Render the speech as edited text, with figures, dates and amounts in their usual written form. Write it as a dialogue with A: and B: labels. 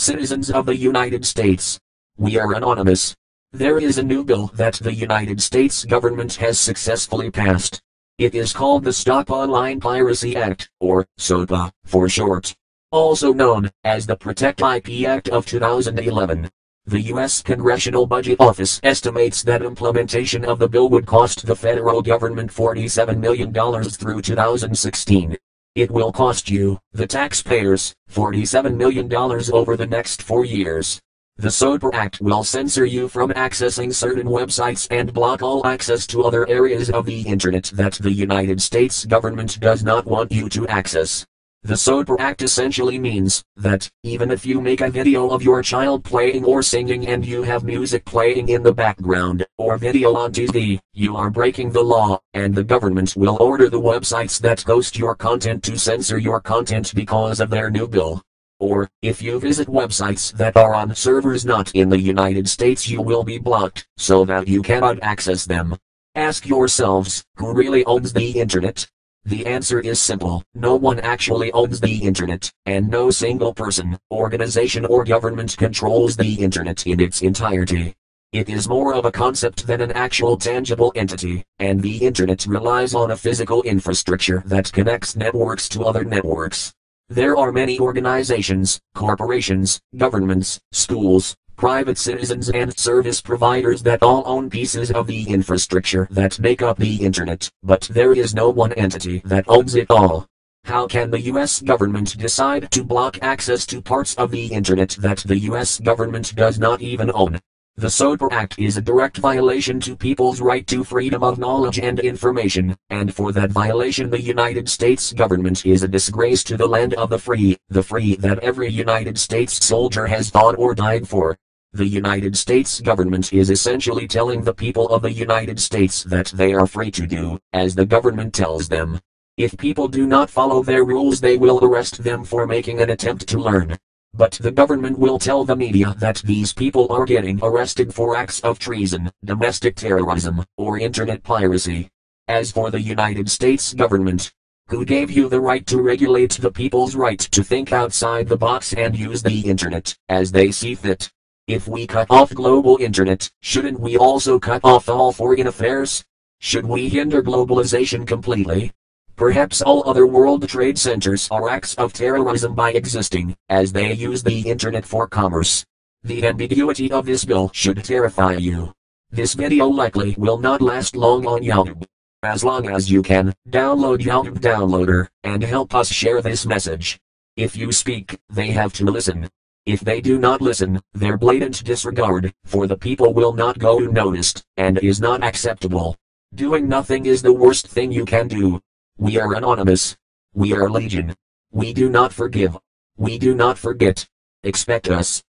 A: citizens of the United States. We are anonymous. There is a new bill that the United States government has successfully passed. It is called the Stop Online Piracy Act, or SOPA, for short. Also known as the Protect IP Act of 2011. The U.S. Congressional Budget Office estimates that implementation of the bill would cost the federal government $47 million through 2016. It will cost you, the taxpayers, $47 million over the next 4 years. The SOPA Act will censor you from accessing certain websites and block all access to other areas of the internet that the United States government does not want you to access. The SOPA Act essentially means that, even if you make a video of your child playing or singing and you have music playing in the background, or video on TV, you are breaking the law, and the government will order the websites that host your content to censor your content because of their new bill. Or, if you visit websites that are on servers not in the United States, you will be blocked, so that you cannot access them. Ask yourselves, who really owns the internet? The answer is simple: no one actually owns the internet, and no single person, organization or government controls the internet in its entirety. It is more of a concept than an actual tangible entity, and the internet relies on a physical infrastructure that connects networks to other networks. There are many organizations, corporations, governments, schools, private citizens and service providers that all own pieces of the infrastructure that make up the internet, but there is no one entity that owns it all. How can the US government decide to block access to parts of the internet that the US government does not even own? The SOPA Act is a direct violation to people's right to freedom of knowledge and information, and for that violation the United States government is a disgrace to the land of the free that every United States soldier has fought or died for. The United States government is essentially telling the people of the United States that they are free to do as the government tells them. If people do not follow their rules, they will arrest them for making an attempt to learn. But the government will tell the media that these people are getting arrested for acts of treason, domestic terrorism, or internet piracy. As for the United States government, who gave you the right to regulate the people's right to think outside the box and use the internet as they see fit? If we cut off global internet, shouldn't we also cut off all foreign affairs? Should we hinder globalization completely? Perhaps all other world trade centers are acts of terrorism by existing, as they use the internet for commerce. The ambiguity of this bill should terrify you. This video likely will not last long on YouTube. As long as you can, download YouTube Downloader, and help us share this message. If you speak, they have to listen. If they do not listen, their blatant disregard for the people will not go unnoticed, and is not acceptable. Doing nothing is the worst thing you can do. We are anonymous. We are legion. We do not forgive. We do not forget. Expect us.